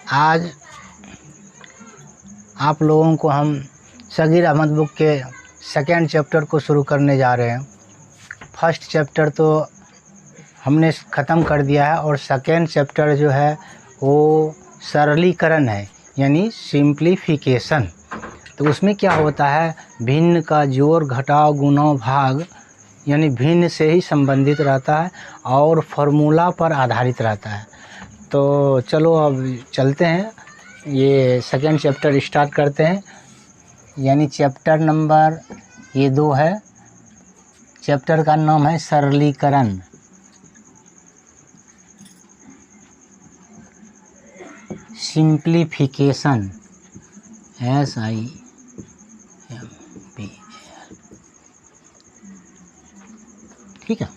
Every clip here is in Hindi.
आज आप लोगों को हम सगीर अहमद बुक के सेकेंड चैप्टर को शुरू करने जा रहे हैं। फर्स्ट चैप्टर तो हमने ख़त्म कर दिया है और सेकेंड चैप्टर जो है वो सरलीकरण है, यानी सिंप्लीफिकेशन। तो उसमें क्या होता है, भिन्न का जोड़ घटाव गुणा भाग यानी भिन्न से ही संबंधित रहता है और फार्मूला पर आधारित रहता है। तो चलो अब चलते हैं, ये सेकेंड चैप्टर स्टार्ट करते हैं। यानी चैप्टर नंबर ये 2 है। चैप्टर का नाम है सरलीकरण। Simplification, SIMP। ठीक है।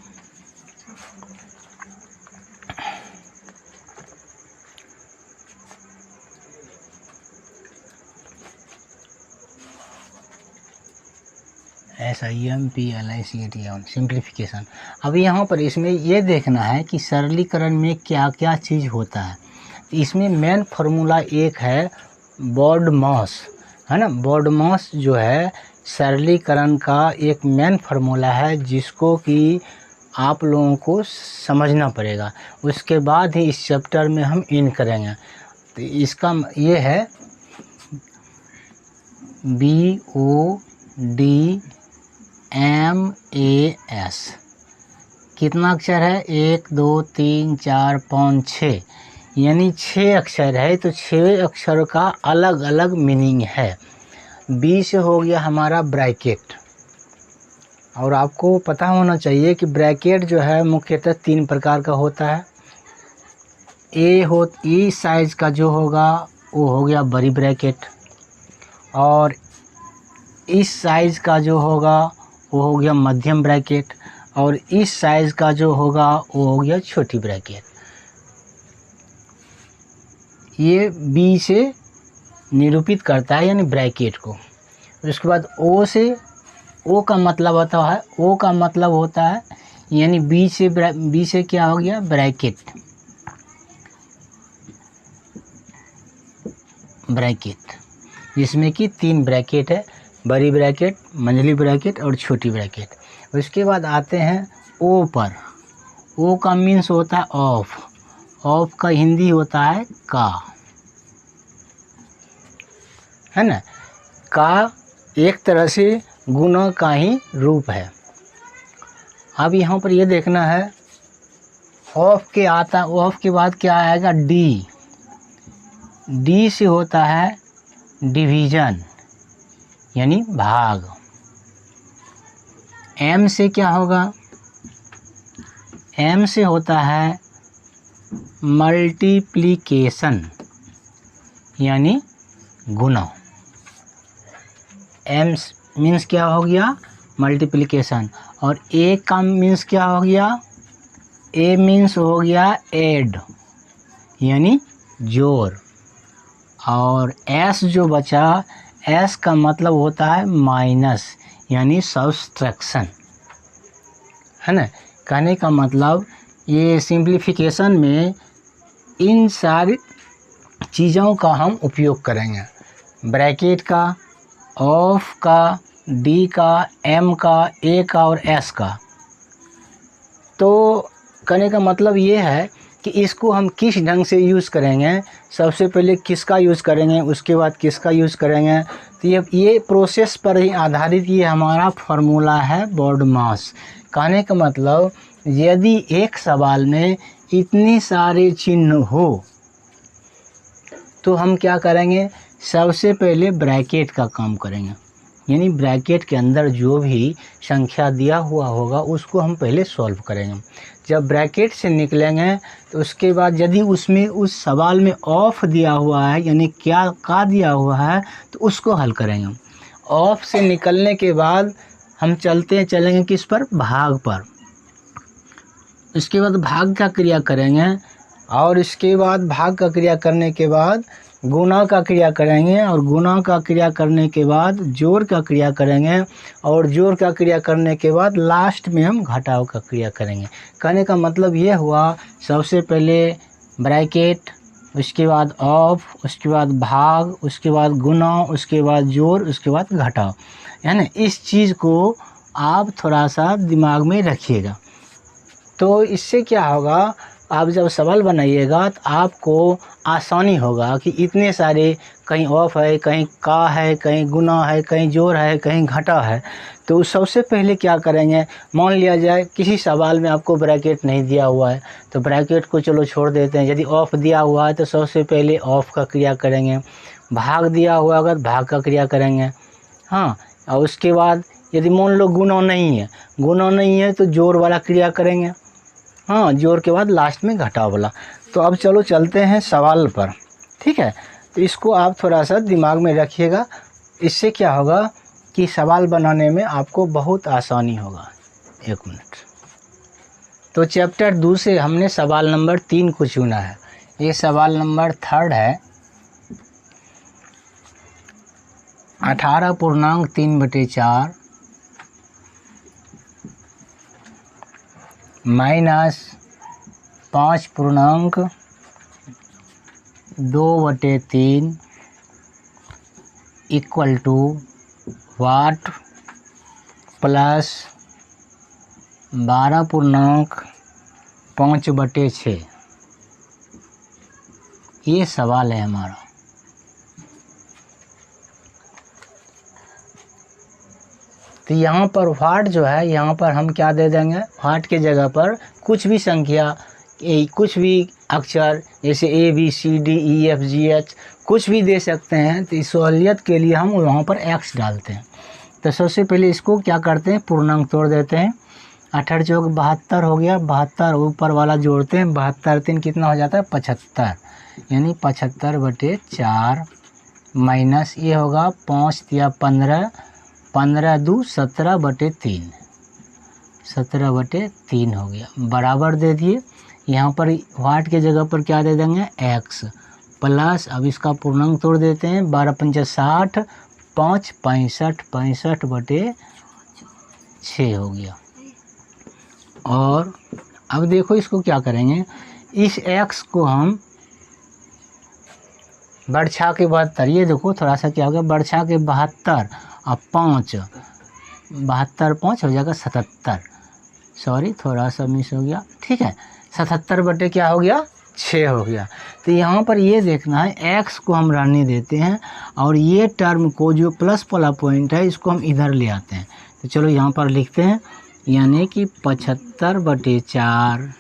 SIMPLICATON simplification. अब यहाँ पर इसमें ये देखना है कि सरलीकरण में क्या क्या चीज़ होता है। इसमें मेन फार्मूला एक है बॉडमॉस, है ना। बॉडमॉस जो है सरलीकरण का एक मेन फार्मूला है, जिसको कि आप लोगों को समझना पड़ेगा। उसके बाद ही इस चैप्टर में हम इन करेंगे। तो इसका ये है BODMAS। कितना अक्षर है, 1 2 3 4 5 6, यानी 6 अक्षर है। तो 6 अक्षर का अलग अलग मीनिंग है। B से हो गया हमारा ब्रैकेट। और आपको पता होना चाहिए कि ब्रैकेट जो है मुख्यतः 3 प्रकार का होता है। E साइज़ का जो होगा वो हो गया बड़ी ब्रैकेट, और इस साइज़ का जो होगा वो हो गया मध्यम ब्रैकेट, और इस साइज़ का जो होगा वो हो गया छोटी ब्रैकेट। ये B से निरूपित करता है, यानी ब्रैकेट को। उसके बाद O का मतलब होता है यानी B से क्या हो गया, ब्रैकेट। जिसमें कि 3 ब्रैकेट है, बड़ी ब्रैकेट, मंझली ब्रैकेट और छोटी ब्रैकेट। उसके बाद आते हैं O पर। O का मीन्स होता है ऑफ का हिंदी होता है का, है ना। का एक तरह से गुना का ही रूप है। अब यहाँ पर ये देखना है, ऑफ के बाद क्या आएगा, डी से होता है डिवीज़न यानी भाग। M से क्या होगा, M से होता है मल्टीप्लिकेशन यानी गुना। M मीन्स क्या हो गया, मल्टीप्लिकेशन। और A का मीन्स क्या हो गया, A मीन्स हो गया ऐड यानी जोड़। और S जो बचा, S का मतलब होता है माइनस यानी सब्सट्रैक्शन, है ना। कहने का मतलब ये सिंप्लीफिकेशन में इन सारी चीज़ों का हम उपयोग करेंगे। ब्रैकेट का, ऑफ का, D का, M का, A का और S का। तो कहने का मतलब ये है कि इसको हम किस ढंग से यूज़ करेंगे। सबसे पहले किसका यूज़ करेंगे, उसके बाद किसका यूज़ करेंगे। तो ये प्रोसेस पर ही आधारित ये हमारा फार्मूला है बॉडमॉस। कहने का मतलब यदि एक सवाल में इतनी सारे चिन्ह हो तो हम क्या करेंगे, सबसे पहले ब्रैकेट का काम करेंगे। यानी ब्रैकेट के अंदर जो भी संख्या दिया हुआ होगा उसको हम पहले सॉल्व करेंगे। जब ब्रैकेट से निकलेंगे तो उसके बाद यदि उसमें उस सवाल में ऑफ दिया हुआ है यानी क्या का दिया हुआ है तो उसको हल करेंगे। ऑफ से निकलने के बाद हम चलेंगे किस पर, भाग पर। इसके बाद भाग का क्रिया करेंगे, और इसके बाद भाग का क्रिया करने के बाद गुणा का क्रिया करेंगे, और गुणा का क्रिया करने के बाद जोड़ का क्रिया करेंगे, और जोड़ का क्रिया करने के बाद लास्ट में हम घटाव का क्रिया करेंगे। कहने का मतलब ये हुआ, सबसे पहले ब्रैकेट, उसके बाद ऑफ, उसके बाद भाग, उसके बाद गुना, उसके बाद जोड़, उसके बाद घटाओ, है ना। इस चीज़ को आप थोड़ा सा दिमाग में रखिएगा। तो इससे क्या होगा, आप जब सवाल बनाइएगा तो आपको आसानी होगा कि इतने सारे, कहीं ऑफ है, कहीं का है, कहीं गुना है, कहीं जोड़ है, कहीं घटा है। तो सबसे पहले क्या करेंगे, मान लिया जाए किसी सवाल में आपको ब्रैकेट नहीं दिया हुआ है, तो ब्रैकेट को चलो छोड़ देते हैं। यदि ऑफ दिया हुआ है तो सबसे पहले ऑफ का क्रिया करेंगे। भाग दिया हुआ अगर भाग का क्रिया करेंगे, हाँ। और उसके बाद यदि मान लो गुना नहीं है तो जोड़ वाला क्रिया करेंगे, हाँ। जोड़ के बाद लास्ट में घटाव वाला। तो अब चलो चलते हैं सवाल पर, ठीक है। तो इसको आप थोड़ा सा दिमाग में रखिएगा, इससे क्या होगा कि सवाल बनाने में आपको बहुत आसानी होगा। एक मिनट। तो चैप्टर 2 से हमने सवाल नंबर 3 को चुना है। ये सवाल नंबर 3 है। 18.3/4 minus 5.2/3 equal to what plus 12.5/6। ये सवाल है हमारा। तो यहाँ पर वाट जो है, यहाँ पर हम क्या दे देंगे, वाट के जगह पर कुछ भी संख्या, कुछ भी अक्षर, जैसे A B C D E F G H कुछ भी दे सकते हैं। तो इस सहूलियत के लिए हम वहाँ पर x डालते हैं। तो सबसे पहले इसको क्या करते हैं, पूर्णांक तोड़ देते हैं। 18 चौक 72 हो गया, 72 ऊपर वाला जोड़ते हैं, 72 3 कितना हो जाता है 75, यानी 75/4 माइनस ये होगा 5 या 15, 15 2 17/3, 17/3 हो गया, बराबर दे दिए। यहाँ पर वाट के जगह पर क्या दे देंगे, x प्लस, अब इसका पूर्णांक तोड़ देते हैं, 12 पंचा 60, 5 65, 65/6 हो गया। और अब देखो इसको क्या करेंगे, इस x को हम बढ़ा के 72, ये देखो थोड़ा सा क्या हो गया, बढ़ा के 72 और 5, 72 5 हो जाएगा 77, सॉरी थोड़ा सा मिस हो गया, ठीक है। 77 क्या हो गया 6 हो गया। तो यहाँ पर ये देखना है, x को हम रहने देते हैं और ये टर्म को जो प्लस वाला पॉइंट है इसको हम इधर ले आते हैं। तो चलो यहाँ पर लिखते हैं, यानी कि 75/4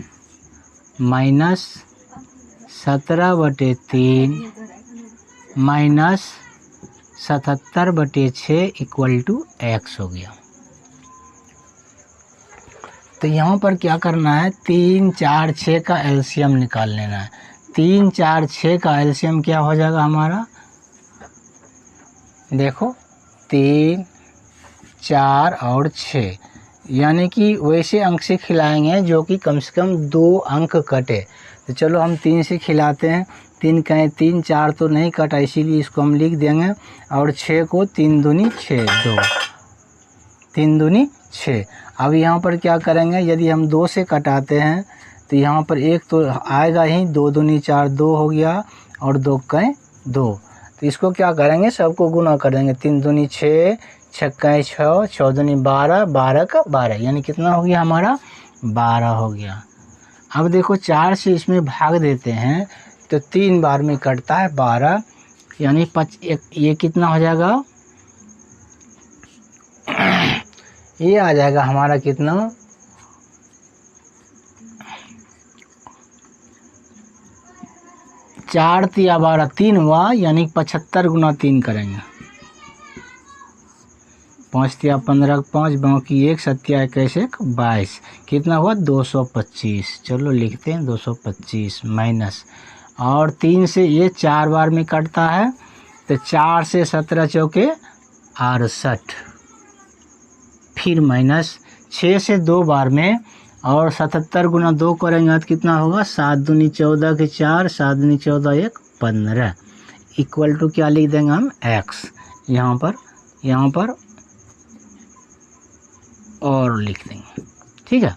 minus 17/3 minus 77/6 equal to x हो गया। तो यहाँ पर क्या करना है, 3 4 6 का एलसीएम निकाल लेना है। 3 4 6 का एलसीएम क्या हो जाएगा हमारा, देखो 3 4 और 6, यानी कि वैसे अंक से खिलाएंगे जो कि कम से कम 2 अंक कटे। तो चलो हम 3 से खिलाते हैं, 3 कहें 3, 4 तो नहीं कटा, इसीलिए इसको हम लिख देंगे। और 6 को 3 दूनी 6, 2 3 दूनी 6। अब यहाँ पर क्या करेंगे, यदि हम 2 से कटाते हैं तो यहाँ पर 1 तो आएगा ही, 2 दूनी 4, 2 हो गया, और 2 कहें 2। तो इसको क्या करेंगे, सबको गुना कर देंगे, 3 दूनी 6, 6 कहें 6, 6 दूनी 12, 12 का 12, यानी कितना हो गया हमारा 12 हो गया। अब देखो 4 से इसमें भाग देते हैं तो 3 बार में कटता है 12, यानी ये कितना हो जाएगा, ये आ जाएगा हमारा कितना, 4 तिया 12, 3 हुआ, यानी 75 गुना 3 करेंगे, 5 तिया 15, 5 बाकी 1, 7 21 1 22, कितना हुआ 225। चलो लिखते हैं 225 माइनस, और 3 से ये 4 बार में कटता है, तो 4 से 17 चौके 68, फिर माइनस 6 से 2 बार में, और 77 गुना 2 करेंगे तो कितना होगा, 7 दूनी 14 के 4, 7 दूनी 14 1 15, इक्वल टू क्या लिख देंगे हम x, यहाँ पर और लिख देंगे, ठीक है।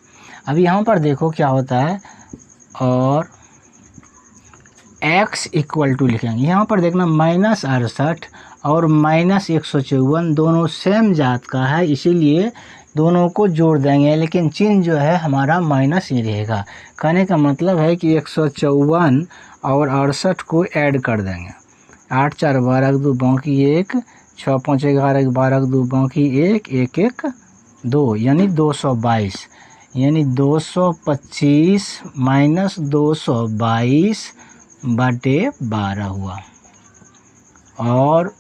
अब यहाँ पर देखो क्या होता है, और x इक्वल टू लिखेंगे। यहाँ पर देखना -68 और -154 दोनों सेम जात का है, इसीलिए दोनों को जोड़ देंगे, लेकिन चिन्ह जो है हमारा माइनस ही रहेगा। कहने का मतलब है कि 154 और 68 को ऐड कर देंगे। 8 4 12 2 बाकी 1, 6 5 11 12 2 बाकी 1, 1 1 2 यानी 222, यानी 225 माइनस 222 बटे 12 हुआ। और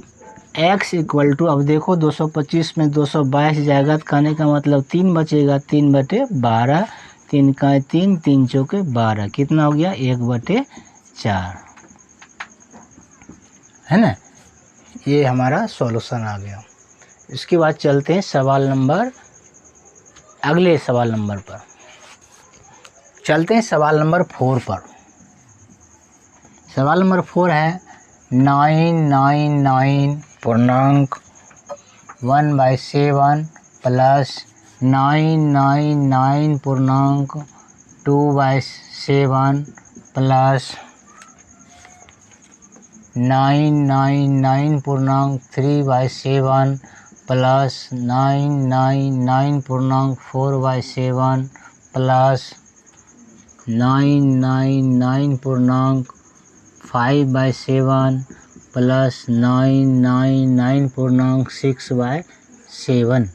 x इक्वल टू, अब देखो 225 में 222 जाएगा तो कहने का मतलब 3 बचेगा, 3 बटे 12, 3 का 3, 3 चौके 12, कितना हो गया 1 बटे 4, है ना। ये हमारा सॉल्यूशन आ गया। इसके बाद चलते हैं सवाल नंबर, अगले सवाल नंबर पर चलते हैं। सवाल नंबर 4 पर। सवाल नंबर 4 है 999 पूर्णांक 1/7 प्लस 999 पूर्णांक 2/7 प्लस 999 पूर्णांक 3/7 प्लस 999 पूर्णांक 4/7 प्लस 999 पूर्णांक 5/7 प्लस 999 पूर्णांक 6/7।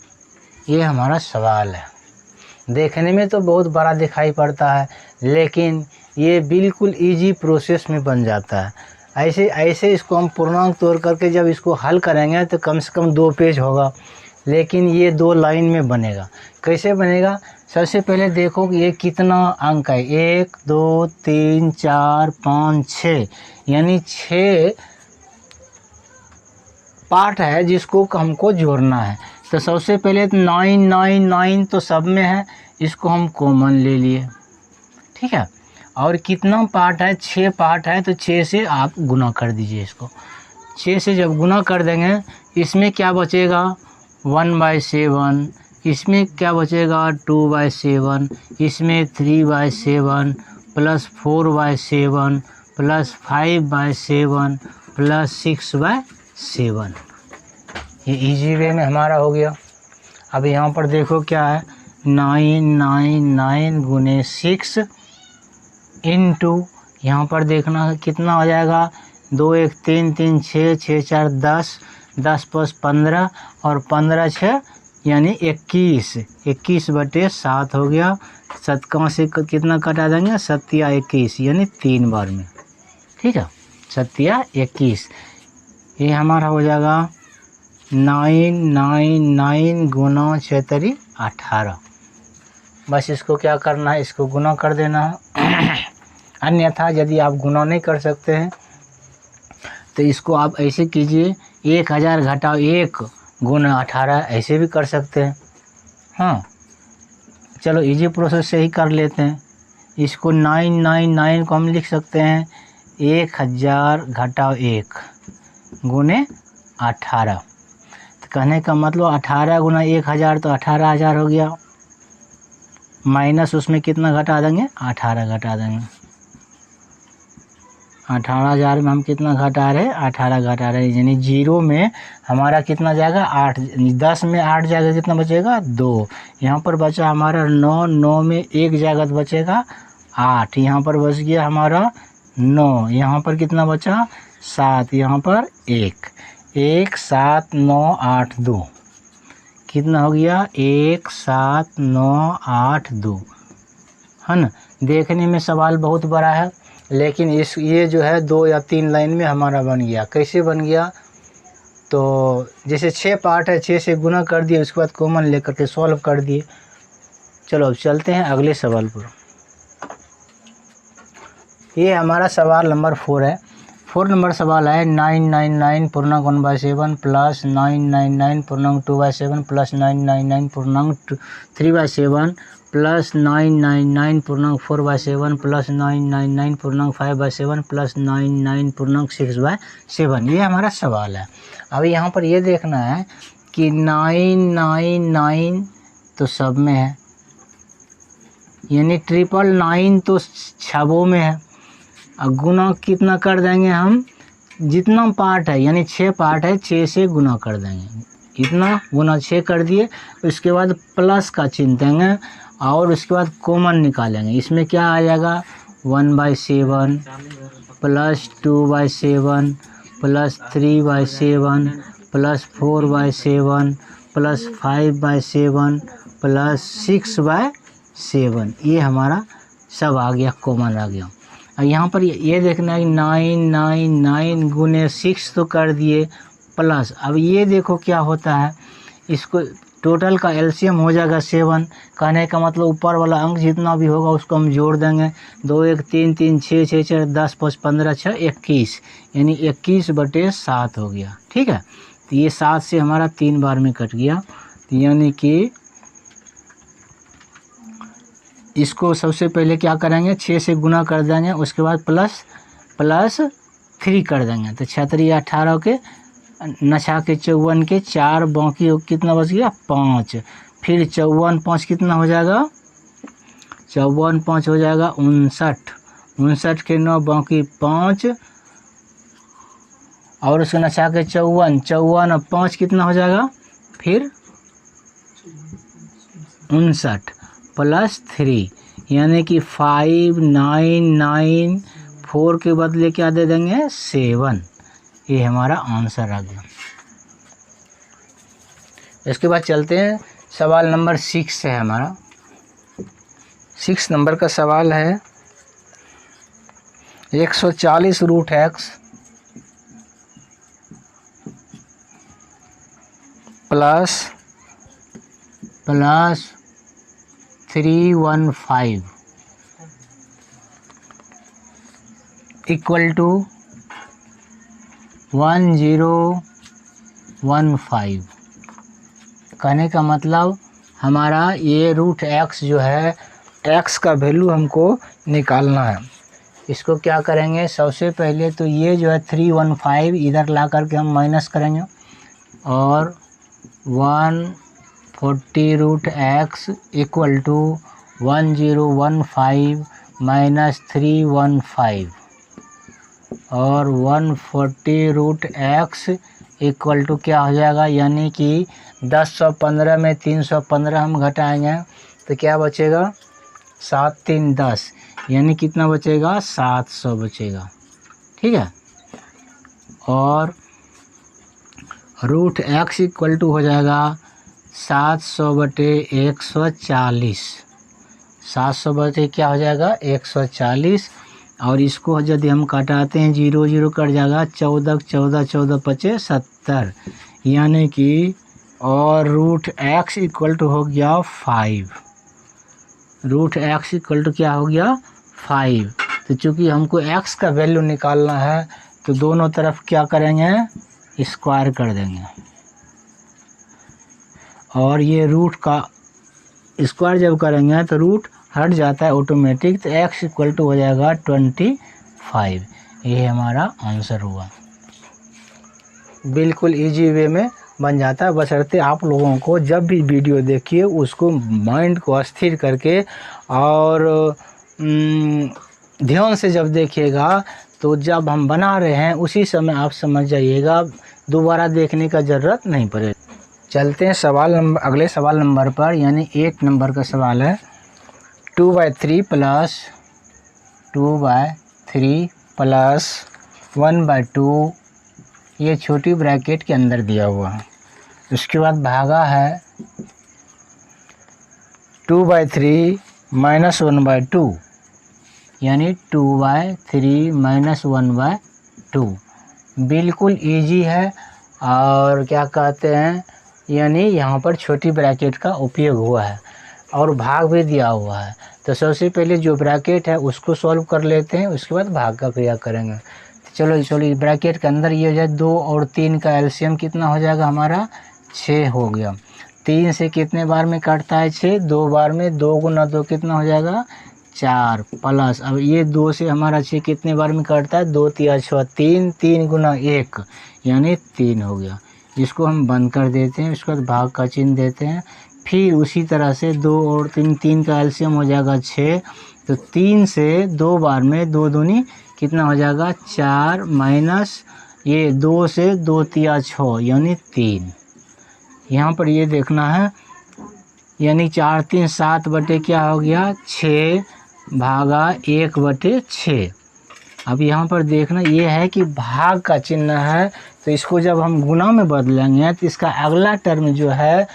ये हमारा सवाल है। देखने में तो बहुत बड़ा दिखाई पड़ता है, लेकिन ये बिल्कुल इजी प्रोसेस में बन जाता है। ऐसे इसको हम पूर्णांक तोड़ करके जब इसको हल करेंगे तो कम से कम 2 पेज होगा, लेकिन ये 2 लाइन में बनेगा। कैसे बनेगा? सबसे पहले देखो कि ये कितना अंक है, 1 2 3 4 5 6, यानी 6 पार्ट है जिसको हमको जोड़ना है। तो सबसे पहले 999 तो सब में है, इसको हम कॉमन ले लिए, ठीक है। और कितना पार्ट है, 6 पार्ट है, तो 6 से आप गुना कर दीजिए इसको। 6 से जब गुना कर देंगे, इसमें क्या बचेगा 1/7, इसमें क्या बचेगा 2/7, इसमें 3/7 प्लस 4/7 प्लस 5/7 प्लस 6/7। ये इजी वे में हमारा हो गया। अब यहाँ पर देखो क्या है, 999 गुने 6 इंटू, यहाँ पर देखना कितना हो जाएगा, 2 1 3 3 6 6 4 10, 10 + 15 और 15 6 यानी 21, 21/7 हो गया। 7 से कितना कटा देंगे, 7 या 21 यानी 3 बार में, ठीक है, 7 या 21। ये हमारा हो जाएगा 999 गुना 6 18। बस इसको क्या करना है, इसको गुना कर देना है। अन्यथा यदि आप गुना नहीं कर सकते हैं तो इसको आप ऐसे कीजिए, 1000 घटाओ 1 गुना 18, ऐसे भी कर सकते हैं। हाँ, चलो इजी प्रोसेस से ही कर लेते हैं। इसको 999 को हम लिख सकते हैं 1000 घटाओ 1 गुने 18। तो कहने का मतलब 18 गुना 1000 तो 18000 हो गया, माइनस उसमें कितना घटा देंगे, 18 घटा देंगे। 18000 में हम कितना घटा रहे, 18 घटा रहे, यानी 0 में हमारा कितना जाएगा 8, 10 में 8 जाएगा, कितना बचेगा 2। यहाँ पर बचा हमारा 9, 9 में 1 जाएगा तो बचेगा 8, यहाँ पर बच गया हमारा 9, यहाँ पर कितना बचा 7, यहाँ पर 1, 1 7 9 8 2, कितना हो गया 1 7 9 8 2, है ना। देखने में सवाल बहुत बड़ा है, लेकिन ये जो है 2 या 3 लाइन में हमारा बन गया। कैसे बन गया, तो जैसे 6 पार्ट है, 6 से गुना कर दिए, उसके बाद कॉमन लेकर के सॉल्व कर दिए। चलो अब चलते हैं अगले सवाल पर। ये हमारा सवाल नंबर 4 है। 4 नंबर सवाल है 999 पूर्णांक 1/7 प्लस 999 पूर्णांक 2/7 प्लस 999 पूर्णांक 3/7 प्लस 999 पूर्णांक 4/7 प्लस 999 पूर्णांक 5/7 प्लस 99 पूर्णांक 6/7। ये हमारा सवाल है। अब यहाँ पर ये देखना है कि 999 तो सब में है, यानी 999 तो छबों में है। और गुना कितना कर देंगे हम, जितना पार्ट है यानी 6 पार्ट है, 6 से गुना कर देंगे, इतना गुना 6 कर दिए। उसके बाद प्लस का चिन्ह देंगे और उसके बाद कॉमन निकालेंगे। इसमें क्या आ जाएगा 1/7 plus 2/7 plus 3/7 plus 4/7 plus 5/7 plus 6/7। ये हमारा सब आ गया, कॉमन आ गया। और यहाँ पर ये देखना है 9 गुने 6 तो कर दिए प्लस। अब ये देखो क्या होता है, इसको टोटल का एलसीएम हो जाएगा 7। कहने का मतलब ऊपर वाला अंक जितना भी होगा उसको हम जोड़ देंगे। 2 1 3 3 6 6 4 10 5 15 6 21, यानी 21/7 हो गया। ठीक है, तो ये 7 से हमारा 3 बार में कट गया, तो यानी कि इसको सबसे पहले क्या करेंगे 6 से गुना कर देंगे, उसके बाद प्लस 3 कर देंगे। तो 6 3 18 के नछा के 54 के 4 बाकी कितना बच गया 5। फिर 54 5 कितना हो जाएगा, 54 5 हो जाएगा 59। 59 के 9 बाकी 5 और उसके नछा के 54 54 और 5 कितना हो जाएगा, फिर 59 प्लस 3, यानी कि 5 9 9 4 के बदले क्या दे देंगे 7। ये हमारा आंसर आ गया। इसके बाद चलते हैं सवाल नंबर 6 है हमारा। 6 नंबर का सवाल है 140 root x plus 315 equal to 1015। कहने का मतलब हमारा ये रूट x जो है, x का वैल्यू हमको निकालना है। इसको क्या करेंगे, सबसे पहले तो ये जो है 315 इधर ला करके हम माइनस करेंगे और 140 root x equal to 1015 minus 315 और 140 रूट x इक्वल टू क्या हो जाएगा, यानी कि 1015 में 315 हम घटाएंगे तो क्या बचेगा 7 3 10, यानी कितना बचेगा 700 बचेगा। ठीक है, और रूट x इक्वल टू हो जाएगा 700/140। 700 बटे क्या हो जाएगा 140, और इसको यदि हम काटाते हैं 0 0 कट जाएगा, 14 14 14 5 70, यानी कि और रूट x इक्वल टू हो गया 5। रूट x इक्वल टू क्या हो गया 5। तो चूँकि हमको x का वैल्यू निकालना है तो दोनों तरफ क्या करेंगे स्क्वायर कर देंगे, और ये रूट का स्क्वायर जब करेंगे तो रूट हट जाता है ऑटोमेटिक, तो x इक्वल टू हो जाएगा 25। ये हमारा आंसर हुआ। बिल्कुल इजी वे में बन जाता है, बशर्ते आप लोगों को जब भी वीडियो देखिए उसको माइंड को स्थिर करके और ध्यान से जब देखिएगा, तो जब हम बना रहे हैं उसी समय आप समझ जाइएगा, दोबारा देखने का ज़रूरत नहीं पड़ेगा। चलते हैं अगले सवाल नंबर पर, यानी 8 नंबर का सवाल है 2/3 प्लस 1/2, ये छोटी ब्रैकेट के अंदर दिया हुआ है। उसके बाद भागा है 2/3 माइनस 1/2, यानी 2/3 माइनस 1/2। बिल्कुल इजी है, और क्या कहते हैं, यानी यहाँ पर छोटी ब्रैकेट का उपयोग हुआ है और भाग भी दिया हुआ है। तो सबसे पहले जो ब्रैकेट है उसको सॉल्व कर लेते हैं, उसके बाद भाग का क्रिया करेंगे। तो चलो ब्रैकेट के अंदर ये हो जाए 2 और 3 का एलसीएम कितना हो जाएगा हमारा 6 हो गया। 3 से कितने बार में कटता है 6, 2 बार में, 2 गुना 2 कितना हो जाएगा 4, प्लस अब ये 2 से हमारा 6 कितने बार में कटता है 2 3 6 3, 3 गुना 1 यानी 3 हो गया। इसको हम बंद कर देते हैं, उसके बाद भाग का चिन्ह देते हैं। फिर उसी तरह से 2 और 3 का एलसीएम हो जाएगा 6, तो 3 से 2 बार में 2 दूनी कितना हो जाएगा 4 माइनस ये 2 से 2 तिया 6 यानी 3। यहाँ पर ये देखना है, यानी 4 3 7 बटे क्या हो गया 6 भागा 1/6। अब यहाँ पर देखना ये है कि भाग का चिन्ह है, तो इसको जब हम गुना में बदलेंगे तो इसका अगला टर्म जो है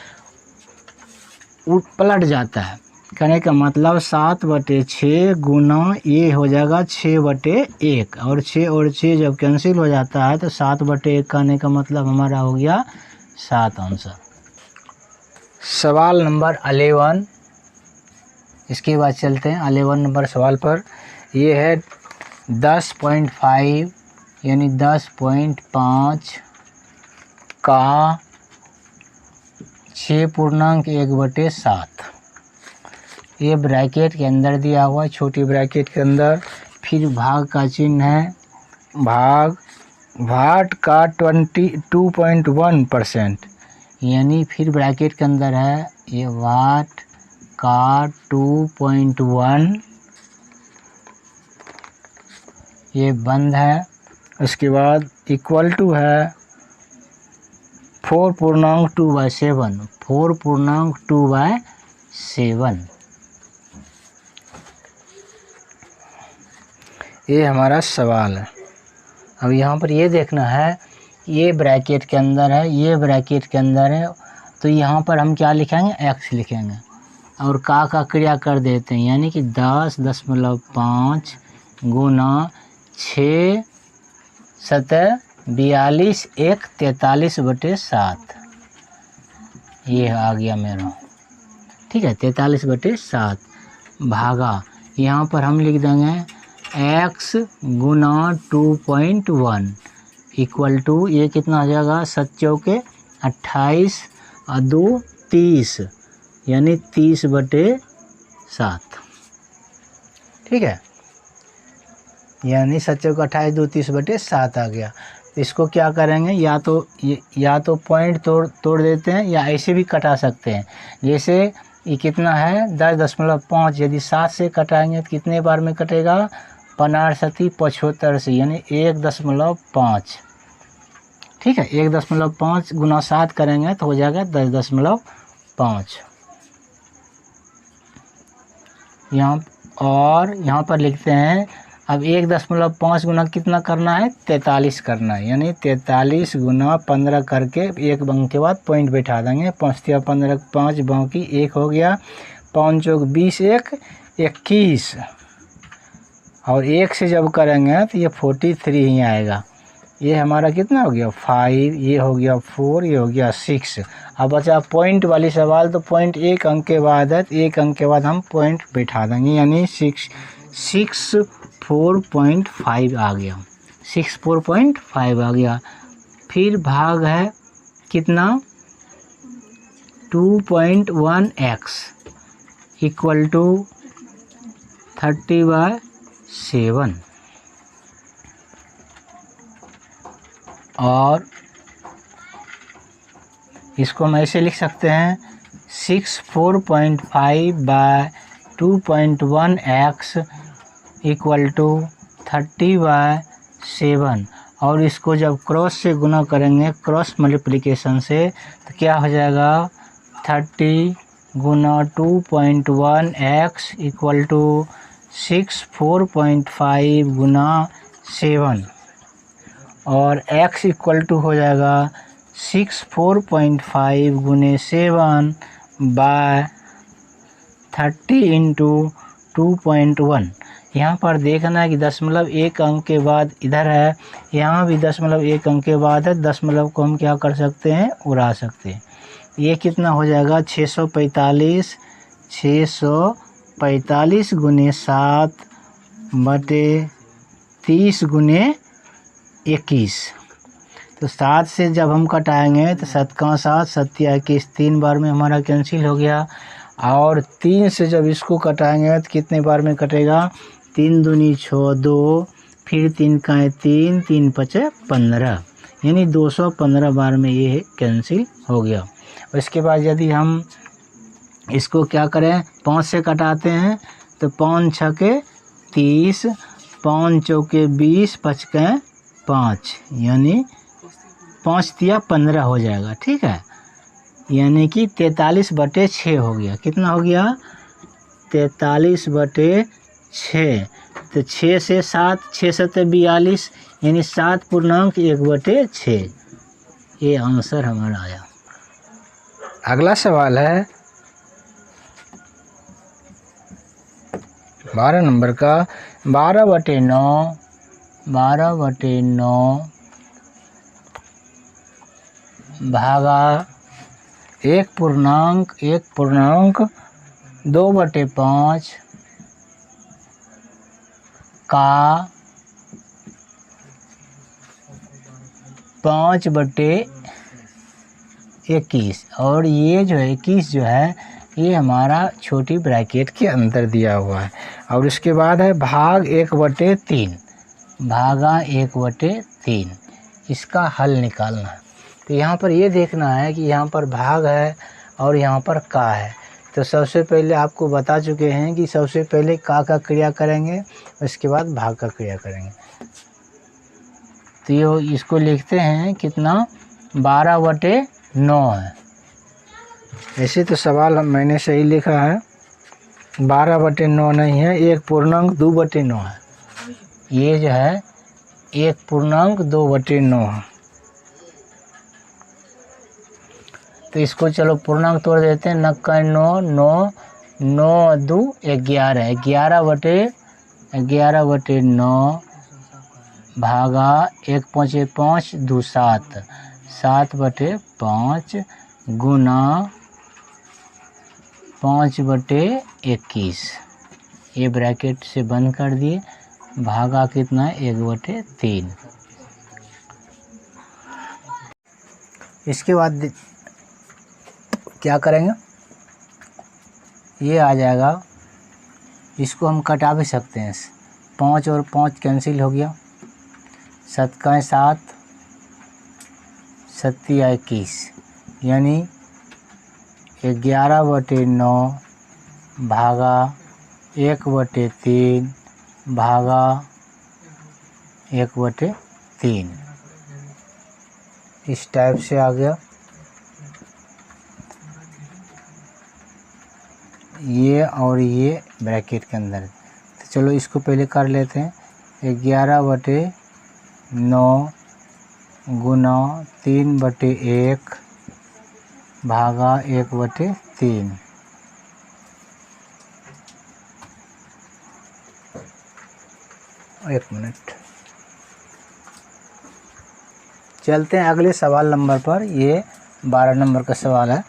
पलट जाता है। कहने का मतलब 7/6 गुना ये हो जाएगा 6/1, और 6 जब कैंसिल हो जाता है तो 7/1 कहने का मतलब हमारा हो गया 7 आंसर। सवाल नंबर 11, इसके बाद चलते हैं 11 नंबर सवाल पर। ये है 10.5 यानी 10.5 का 6.1/7। ये ब्रैकेट के अंदर दिया हुआ है, छोटी ब्रैकेट के अंदर। फिर भाग का चिन्ह है, भाग वाट का 22.1%, यानी फिर ब्रैकेट के अंदर है ये वाट का 2.1, ये बंद है। उसके बाद इक्वल टू है 4.2/7, 4.2/7। ये हमारा सवाल है। अब यहाँ पर ये देखना है, ये ब्रैकेट के अंदर है, ये ब्रैकेट के अंदर है, तो यहाँ पर हम क्या लिखेंगे x लिखेंगे और का क्रिया कर देते हैं, यानी कि 10.5 गुना 6 7 42 1 43/7। ये आ गया मेरा, ठीक है 43/7 भागा, यहाँ पर हम लिख देंगे x गुना 2.1 इक्वल टू ये कितना हो जाएगा 7 चौके 28 और 2 30, यानी 30/7। ठीक है, यानी 7 चौके 28 2 30/7 आ गया। इसको क्या करेंगे, या तो पॉइंट तोड़ देते हैं या ऐसे भी कटा सकते हैं। जैसे ये कितना है 10.5, यदि 7 से कटाएंगे तो कितने बार में कटेगा 15×7 = 75 से, यानी 1.5। ठीक है, 1.5 गुना 7 करेंगे तो हो जाएगा 10.5। यहाँ पर लिखते हैं, अब 1.5 गुना कितना करना है 43 करना है, यानी 43 गुना 15 करके एक अंक के बाद पॉइंट बैठा देंगे। 5 × 15 5 बाकी 1 हो गया, 5 चौक 20 1 21, और 1 से जब करेंगे तो ये 43 ही आएगा। ये हमारा कितना हो गया 5, ये हो गया 4, ये हो गया 6। अब बचा पॉइंट वाली सवाल, तो पॉइंट एक अंक के बाद है, तो एक अंक के बाद हम पॉइंट बैठा देंगे, यानी 64.5 आ गया, 64.5 आ गया। फिर भाग है कितना 2.1x इक्वल टू 30/7, और इसको हम ऐसे लिख सकते हैं 64.5/2.1x इक्वल टू 30/7। और इसको जब क्रॉस से गुना करेंगे, क्रॉस मल्टीप्लिकेशन से, तो क्या हो जाएगा 30 गुना 2.1x इक्वल टू 64.5 गुना 7, और x इक्वल टू हो जाएगा 64.5 गुने 7/30 × 2.1। यहाँ पर देखना है कि दशमलव एक अंक के बाद इधर है, यहाँ भी दशमलव एक अंक के बाद है, दशमलव को हम क्या कर सकते हैं उड़ा सकते हैं। ये कितना हो जाएगा 645 गुने 7/30 गुने 21। तो 7 से जब हम कटाएंगे तो 7 का 7 7 या 21, 3 बार में हमारा कैंसिल हो गया। और 3 से जब इसको कटाएंगे तो कितने बार में कटेगा 3 दूनी 6 2, फिर 3 का 3 3 5 15, यानी 215 बार में ये कैंसिल हो गया। उसके बाद यदि हम इसको क्या करें 5 से कटाते हैं तो 5 × 6 = 30, 5 चौके 20, 5 के 5, यानी 5 तिया 15 हो जाएगा। ठीक है, यानी कि 43/6 हो गया। कितना हो गया? 43/6। तो 6 से 7, 6 7 42, यानी 7.1/6। ये आंसर हमारा आया। अगला सवाल है 12 नंबर का। 12/9 भागा 1.2/5 का 5/21। और ये जो है 21 जो है ये हमारा छोटी ब्रैकेट के अंदर दिया हुआ है। और उसके बाद है भाग 1/3, भागा 1/3। इसका हल निकालना है। तो यहाँ पर ये देखना है कि यहाँ पर भाग है और यहाँ पर का है। तो सबसे पहले आपको बता चुके हैं कि सबसे पहले का क्रिया करेंगे, उसके बाद भाग का क्रिया करेंगे। तो ये इसको लिखते हैं कितना? 12/9 है। ऐसे तो सवाल मैंने सही लिखा है, 12/9 नहीं है, 1.2/9 है। ये जो है 1.2/9 है। तो इसको चलो पूर्णांक तोड़ देते हैं। 9 9 9 2 11, 11/9 भागा 1 5 5 2 7, 7/5 गुना 5/21। ये ब्रैकेट से बंद कर दिए। भागा कितना है? 1/3। इसके बाद क्या करेंगे? ये आ जाएगा, इसको हम कटा भी सकते हैं। 5 और 5 कैंसिल हो गया, 7 का 7, 7 या 21, यानी 11/9 भागा 1/3 भागा 1/3। इस टाइप से आ गया। ये और ये ब्रैकेट के अंदर। तो चलो इसको पहले कर लेते हैं। 11/9 गुना 3/1 भागा 1/3। एक मिनट, चलते हैं अगले सवाल नंबर पर। ये 12 नंबर का सवाल है।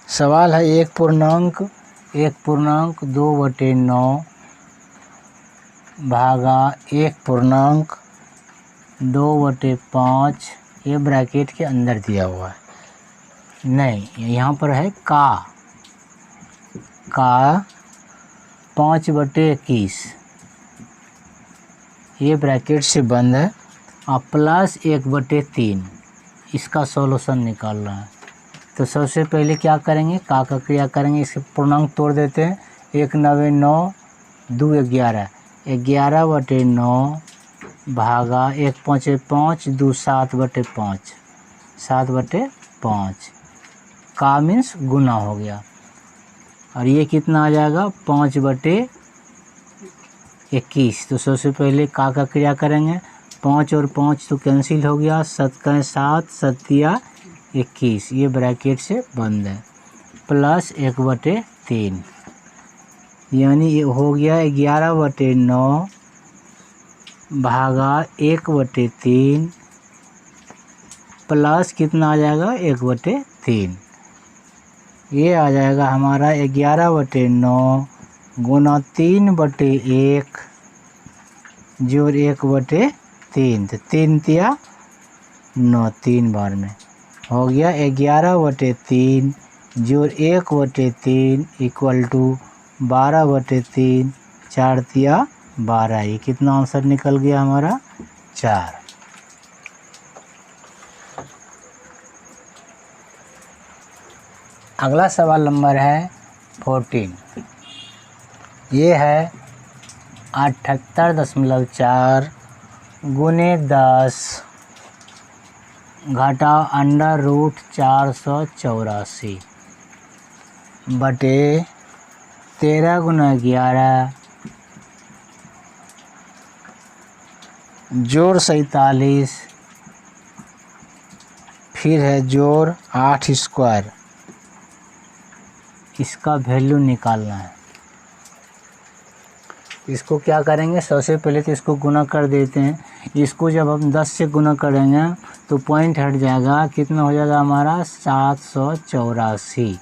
सवाल है 1.2/9 भागा 1.2/5। ये ब्रैकेट के अंदर दिया हुआ है। नहीं, यहाँ पर है का 5/21। ये ब्रैकेट से बंद है। और प्लस 1/3। इसका सॉल्यूशन निकालना है। तो सबसे पहले क्या करेंगे? का क्रिया करेंगे। इसके पूर्णांक तोड़ देते हैं। 1 9 9 2 11, 11/9 भागा 1 5 5 2 7/5, 7/5। का मीन्स गुना हो गया। और ये कितना आ जाएगा? 5/21। तो सबसे पहले का क्रिया करेंगे। 5 और 5 तो कैंसिल हो गया, 7 का 7, 7 या 21। ये ब्रैकेट से बंद है। प्लस 1/3, यानी ये हो गया 11/9 भागा 1/3 प्लस कितना आ जाएगा? 1/3। ये आ जाएगा हमारा 11/9 गुना 3/1 जोड़ 1/3। तो 3 तिया 9, 3 बार में हो गया 11/3 जोड़ 1/3 इक्वल टू 12/3, 4 तिया 12। ये कितना आंसर निकल गया हमारा? 4। अगला सवाल नंबर है 14। ये है 78.4 गुने 10 घटाओ अंडर रूट 484 बटे 13 गुना 11 जोड़ 47 फिर है जोड़ 8 स्क्वायर। इसका वैल्यू निकालना है। इसको क्या करेंगे, सबसे पहले तो इसको गुना कर देते हैं। इसको जब हम 10 से गुना करेंगे तो पॉइंट हट जाएगा, कितना हो जाएगा हमारा 784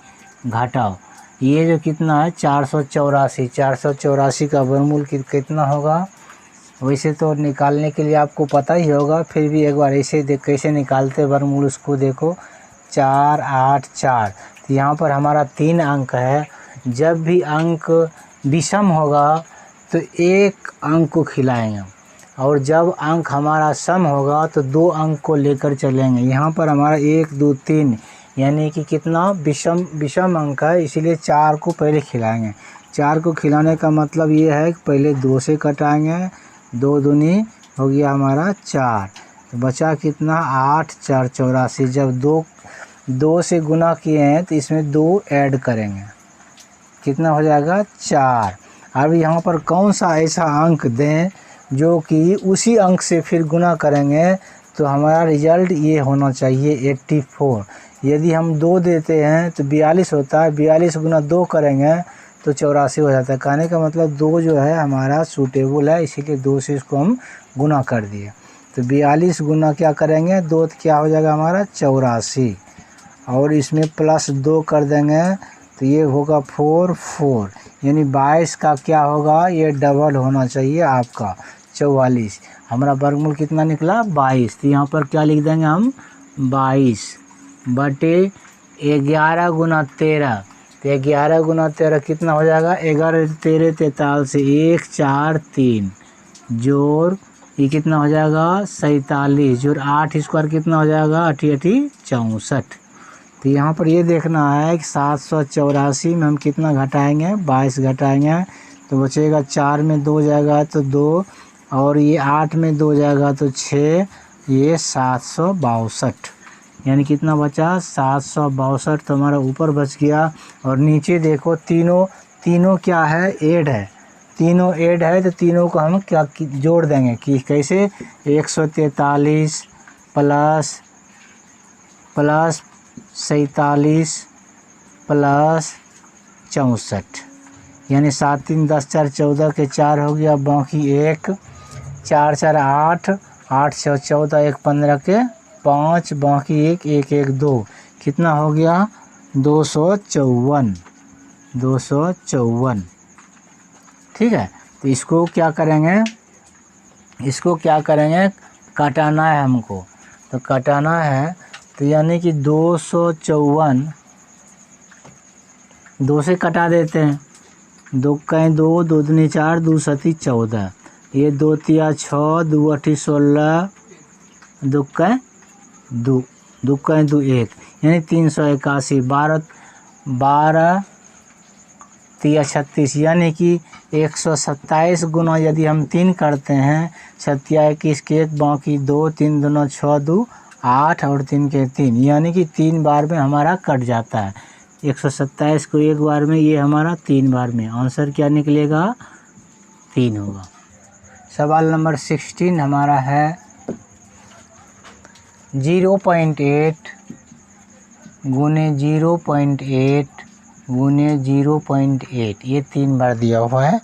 घटाओ ये जो कितना है 484 का वर्गमूल कितना होगा। वैसे तो निकालने के लिए आपको पता ही होगा, फिर भी एक बार ऐसे कैसे निकालते वर्गमूल उसको देखो। 4 8 4 तो यहाँ पर हमारा 3 अंक है। जब भी अंक विषम होगा तो एक अंक को खिलाएंगे और जब अंक हमारा सम होगा तो 2 अंक को लेकर चलेंगे। यहाँ पर हमारा 1 2 3 यानी कि कितना विषम अंक है, इसीलिए 4 को पहले खिलाएंगे। 4 को खिलाने का मतलब ये है कि पहले 2 से कटाएंगे, 2 दूनी हो गया हमारा 4, तो बचा कितना 8 4 84। जब 2 से गुना किए हैं तो इसमें 2 ऐड करेंगे, कितना हो जाएगा 4। अब यहाँ पर कौन सा ऐसा अंक दें जो कि उसी अंक से फिर गुना करेंगे तो हमारा रिजल्ट ये होना चाहिए 84। यदि हम 2 देते हैं तो 42 होता है, 42 गुना 2 करेंगे तो 84 हो जाता है। कहने का मतलब 2 जो है हमारा सूटेबल है, इसीलिए 2 से इसको हम गुना कर दिए। तो 42 गुना क्या करेंगे 2 तो क्या हो जाएगा हमारा 84 और इसमें प्लस 2 कर देंगे तो ये होगा 4 यानी 22 का क्या होगा, ये डबल होना चाहिए आपका 44। हमारा वर्गमूल कितना निकला 22, तो यहाँ पर क्या लिख देंगे हम 22 बटे 11 गुना 13। तो 11 गुना 13 कितना हो जाएगा 11 13 43 1 4 3 जोड़ ये कितना हो जाएगा 47 जोड़ 8 स्क्वायर कितना हो जाएगा 8 8 64। तो यहाँ पर ये देखना है कि 784 में हम कितना घटाएंगे 22 घटाएंगे तो बचेगा 4 में 2 जाएगा तो 2 और ये 8 में 2 जाएगा तो 6, ये 762 यानी कितना बचा 762। तो हमारा ऊपर बच गया और नीचे देखो तीनों क्या है ऐड है, तीनों ऐड है तो तीनों को हम क्या जोड़ देंगे कि कैसे 143 प्लस 47 प्लस 64 यानी 7 3 10 4 14 के 4 हो गया, बाकी 1 4 4 8 8 6 14 1 15 के 5 बाकी 1 1 1 2 कितना हो गया 254। ठीक है, तो इसको क्या करेंगे काटाना है हमको, तो काटाना है तो यानी कि 254 2 से कटा देते हैं, 2 कहीं 2 2 दूनी 4 2 सती 14 ये 2 तिया 6 2 8 16 2 कहीं 2 2 कहीं 2 1 यानी 381 12 तिया 36 यानी कि 127 गुना यदि हम 3 करते हैं 27 के 1 बाकी 2 3 दूना 6 2 8 और 3 के 3 यानी कि 3 बार में हमारा कट जाता है। 127 को 1 बार में, ये हमारा 3 बार में, आंसर क्या निकलेगा 3 होगा। सवाल नंबर 16 हमारा है 0.8 गुने 0.8 गुने 0.8 ये 3 बार दिया हुआ है,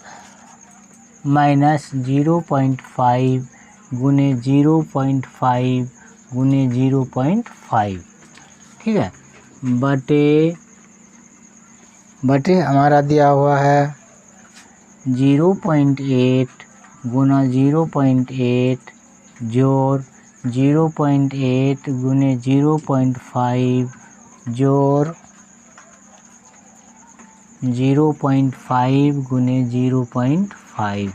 माइनस 0.5 गुने 0.5 गुने 0.5 ठीक है, बटे हमारा दिया हुआ है 0.8 गुना 0.8 जोड़ 0.8 गुने 0.5 जोड़ 0.5 गुने 0.5।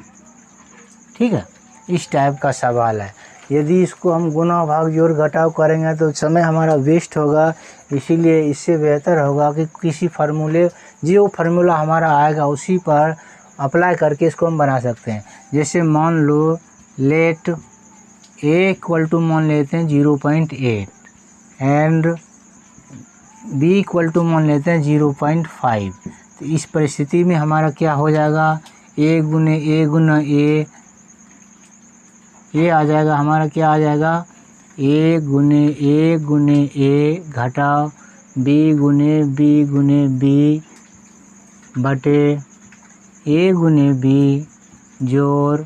ठीक है, इस टाइप का सवाल है। यदि इसको हम गुना भाग जोड़ घटाव करेंगे तो समय हमारा वेस्ट होगा, इसीलिए इससे बेहतर होगा कि किसी फार्मूले जो फार्मूला हमारा आएगा उसी पर अप्लाई करके इसको हम बना सकते हैं। जैसे मान लो लेट ए इक्वल टू मान लेते हैं 0.8 एंड बी इक्वल टू मान लेते हैं 0.5। तो इस परिस्थिति में हमारा क्या हो जाएगा, ए गुना ए आ जाएगा हमारा, क्या आ जाएगा, ए गुने ए घटाओ बी गुने बी बटे ए गुने बी जोड़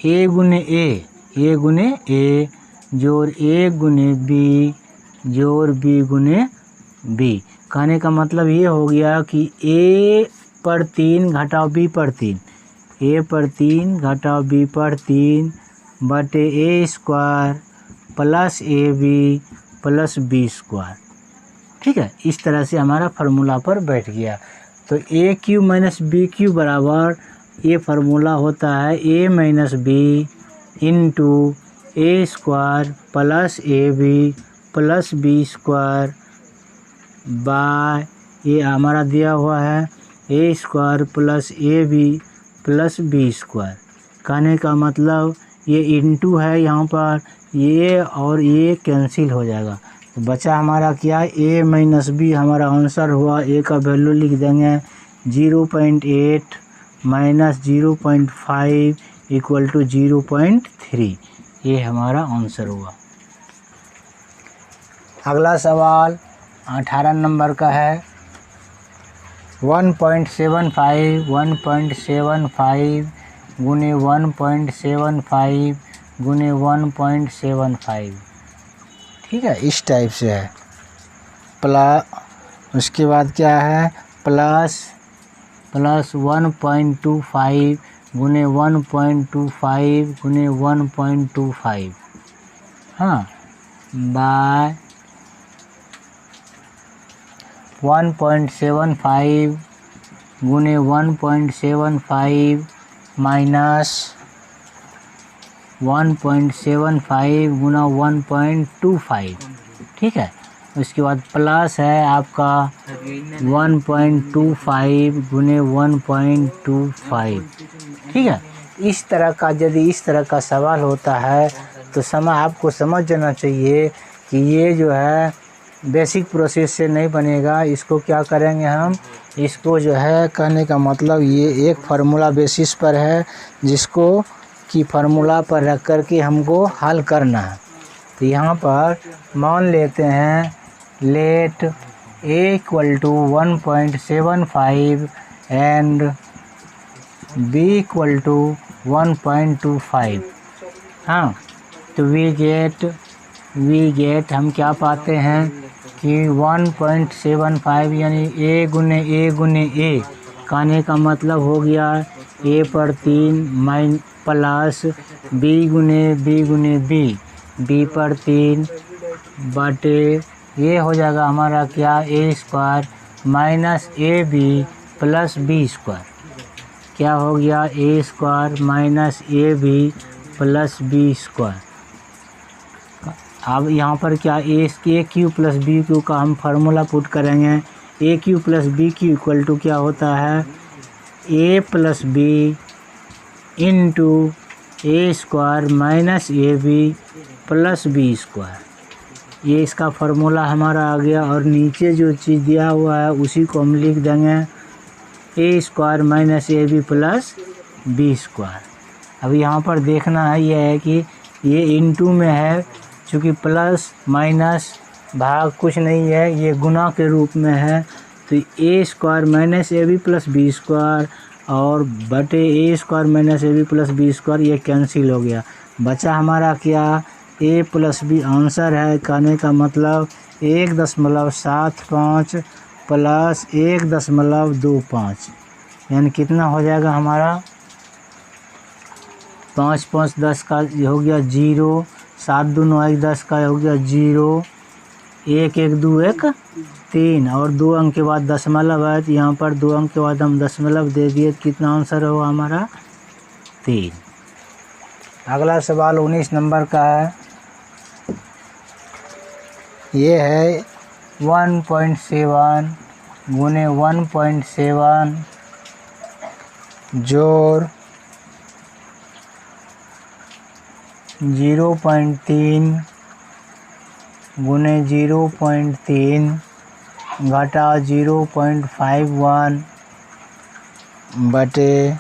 ए गुने ए जोड़ ए गुने बी जोड़ बी गुने बी। कहने का मतलब ये हो गया कि ए पर 3 घटाओ बी पर 3, ए पर 3 घटाओ बी पर 3 बटे a square plus a b plus b square. ठीक है, इस तरह से हमारा फार्मूला पर बैठ गया। तो a cube minus b cube बराबर ये फार्मूला होता है a minus b into a square plus a b plus b square by ये हमारा दिया हुआ है a square plus a b plus b square. कहने का मतलब ये इंटू है यहाँ पर, ये और ये कैंसिल हो जाएगा। तो बचा हमारा क्या, ए माइनस बी हमारा आंसर हुआ। ए का वैल्यू लिख देंगे 0.8 माइनस 0.5 इक्वल टू 0.3। ये हमारा आंसर हुआ। अगला सवाल 18 नंबर का है। 1.75 गुने 1.75 गुने 1.75। ठीक है, इस टाइप से है। उसके बाद क्या है, प्लस 1.25 गुने 1.25 गुने 1.25, हाँ, बाय 1.75 गुने 1.75 माइनस 1.75 गुना 1.25। ठीक है, उसके बाद प्लस है आपका 1.25 गुने 1.25। ठीक है, इस तरह का यदि इस तरह का सवाल होता है तो आपको समझ जाना चाहिए कि ये जो है बेसिक प्रोसेस से नहीं बनेगा। इसको क्या करेंगे हम, इसको जो है कहने का मतलब ये एक फार्मूला बेसिस पर है जिसको कि फार्मूला पर रख कर के हमको हल करना है। तो यहाँ पर मान लेते हैं let A equal to 1.75 and B equal to 1.25। हाँ, तो वी गेट हम क्या पाते हैं कि 1.75 यानी ए गुने ए कहने का मतलब हो गया ए पर 3 प्लस बी गुने बी पर 3 बटे ये हो जाएगा हमारा क्या, a square minus A b plus b square. क्या हो गया, a square minus A b plus b square. अब यहाँ पर क्या, a cube plus b cube का हम फार्मूला पुट करेंगे। A cube plus b cube equal to क्या होता है, a plus b into a square minus A b plus b square. ये इसका फार्मूला हमारा आ गया। और नीचे जो चीज़ दिया हुआ है उसी को हम लिख देंगे a square minus A b plus b square. अब यहाँ पर देखना है यह है कि ये इंटू में है, चूँकि प्लस माइनस भाग कुछ नहीं है, ये गुना के रूप में है। तो a square minus A b plus b square और बटे a square minus A b plus b square ये कैंसिल हो गया। बचा हमारा क्या, ए प्लस बी आंसर है। कहने का मतलब 1.75 प्लस 1.25 यानी कितना हो जाएगा हमारा, 5 5 10 का हो गया 0, 7 2 9 1 10 का हो गया 0, 1 1 2 1 3 और 2 अंक के बाद दशमलव है। तो यहाँ पर 2 अंक के बाद हम दशमलव दे दिए। कितना आंसर होगा हमारा, 3। अगला सवाल 19 नंबर का है। ये है 1.7 गुने 1.7 जोड़ 0.3 गुने 0.3 घटा 0.51 बटे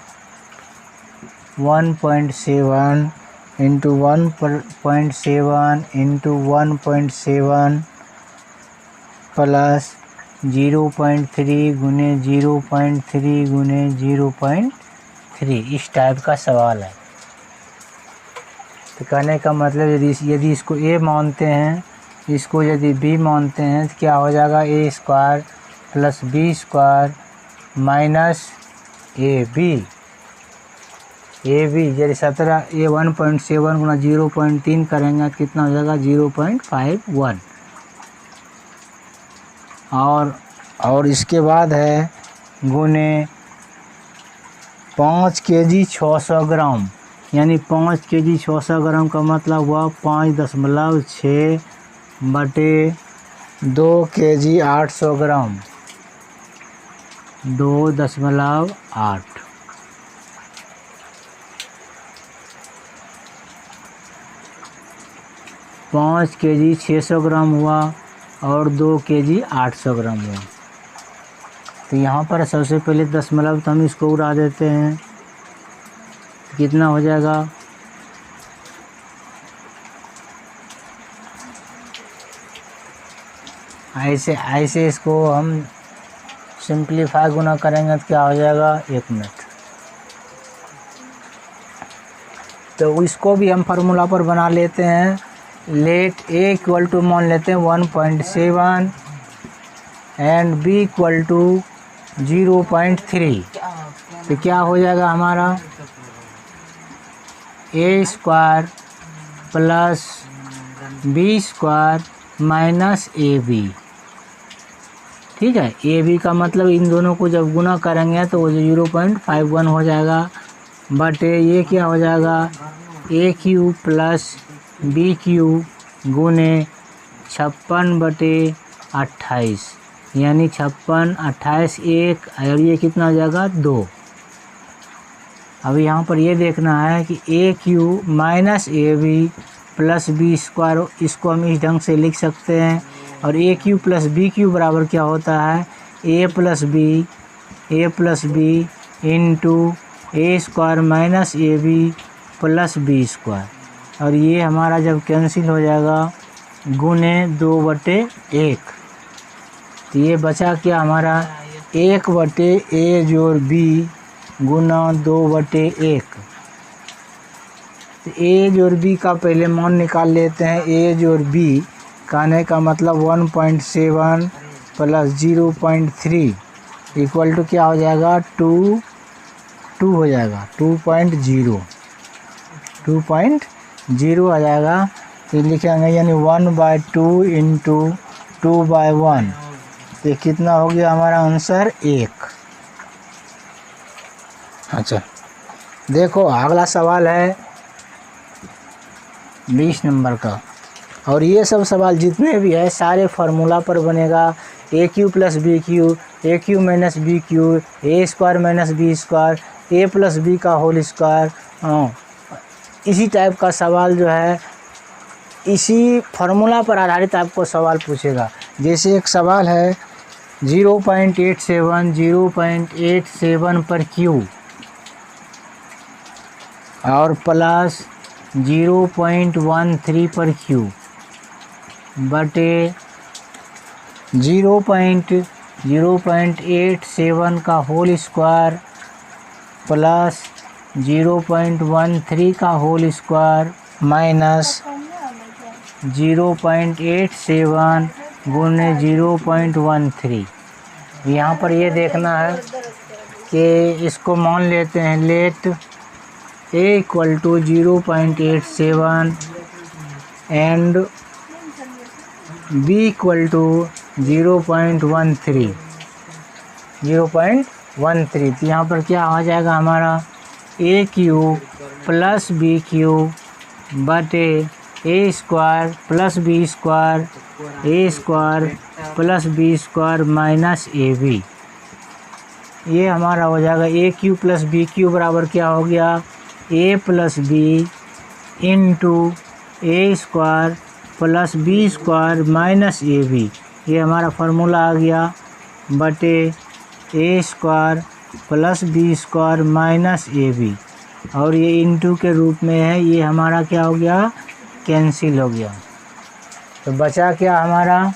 1.7 इंटू 1.7 इंटू 1.7 प्लस 0.3 गुने 0.3 गुने 0.3। इस टाइप का सवाल है। तो कहने का मतलब यदि इसको a मानते हैं, इसको यदि b मानते हैं तो क्या हो जाएगा, a square plus b square minus A B यदि 17 ये 1.7 गुना 0.3 करेंगे तो कितना हो जाएगा 0.51। और इसके बाद है गुने 5 kg 600 ग्राम, यानी 5 kg 600 ग्राम का मतलब हुआ 5.6 बटे 2 kg 800 ग्राम 2.8। पाँच kg 600 ग्राम हुआ और 2 kg 800 ग्राम हुआ। तो यहाँ पर सबसे पहले दशमलव तो हम इसको उड़ा देते हैं, तो कितना हो जाएगा, ऐसे इसको हम सिंप्लीफाई गुना करेंगे तो क्या हो जाएगा, 1 मिनट। तो इसको भी हम फार्मूला पर बना लेते हैं। लेट a इक्वल टू मान लेते हैं 1.7 एंड b इक्वल टू 0.3। तो क्या हो जाएगा हमारा a square plus b square minus ab। ठीक है, ab का मतलब इन दोनों को जब गुना करेंगे तो वो 0.51 हो जाएगा बटे ये क्या हो जाएगा a cube plus B cube गुने 56 बटे 28, यानी 56 28 1 और ये कितना हो जाएगा 2। अब यहाँ पर ये देखना है कि a cube minus A b plus b square, इसको हम इस ढंग से लिख सकते हैं। और a cube plus B cube बराबर क्या होता है, a plus b into a square minus A b plus b square. और ये हमारा जब कैंसिल हो जाएगा गुने 2/1। तो ये बचा क्या हमारा 1/a जोड़ b गुना 2/1। तो a जोड़ b का पहले मान निकाल लेते हैं। a जोड़ b कहने का मतलब 1.7 प्लस 0.3 इक्वल टू क्या हो जाएगा 2 हो जाएगा 2.0 आ जाएगा। तो लिखेंगे यानी 1/2 इंटू 2/1। तो कितना हो गया हमारा आंसर 1। अच्छा देखो अगला सवाल है 20 नंबर का। और ये सब सवाल जितने भी है सारे फार्मूला पर बनेगा। ए क्यू प्लस बी क्यू, ए क्यू माइनस बी क्यू, ए स्क्वायर माइनस बी स्क्वायर, ए प्लस बी का होल स्क्वायर। इसी टाइप का सवाल जो है इसी फार्मूला पर आधारित आपको सवाल पूछेगा। जैसे एक सवाल है 0.87 पर क्यू और प्लस 0.13 पर क्यू बटे 0.87 का होल स्क्वायर प्लस 0.13 का होल स्क्वायर माइनस 0.87 गुने 0.13। यहाँ पर ये देखना है कि इसको मान लेते हैं let a equal to 0.87 and b equal to 0.13। तो यहाँ पर क्या आ जाएगा हमारा a cube plus B cube बटे a square plus b square a square plus b square minus A b, ये हमारा हो जाएगा a cube plus b cube बराबर क्या हो गया, a plus b into a square plus b square minus A b, ये हमारा फार्मूला आ गया, बटे a square plus b square minus A b, और ये इंटू के रूप में है, ये हमारा क्या हो गया, कैंसिल हो गया। तो बचा क्या हमारा,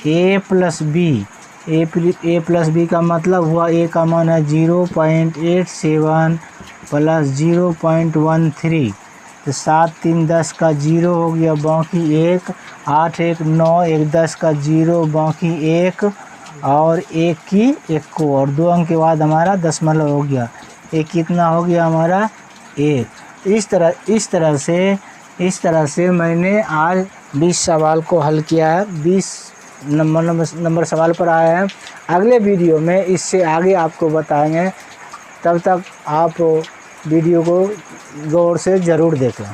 ए प्लस बी, ए प्लस बी का मतलब हुआ ए का मान है 0.87 प्लस 0.13, तो 7 3 10 का 0 हो गया, बाकी 1, 8 1 9, 1 10 का 0, बाकी 1, और 1 की 1 को, और 2 अंक के बाद हमारा दशमलव हो गया, ये कितना हो गया हमारा 1। इस तरह से मैंने आज 20 सवाल को हल किया है, 20 नंबर सवाल पर आया है। अगले वीडियो में इससे आगे आपको बताएंगे, तब तक आप वीडियो को गौर से ज़रूर देखें।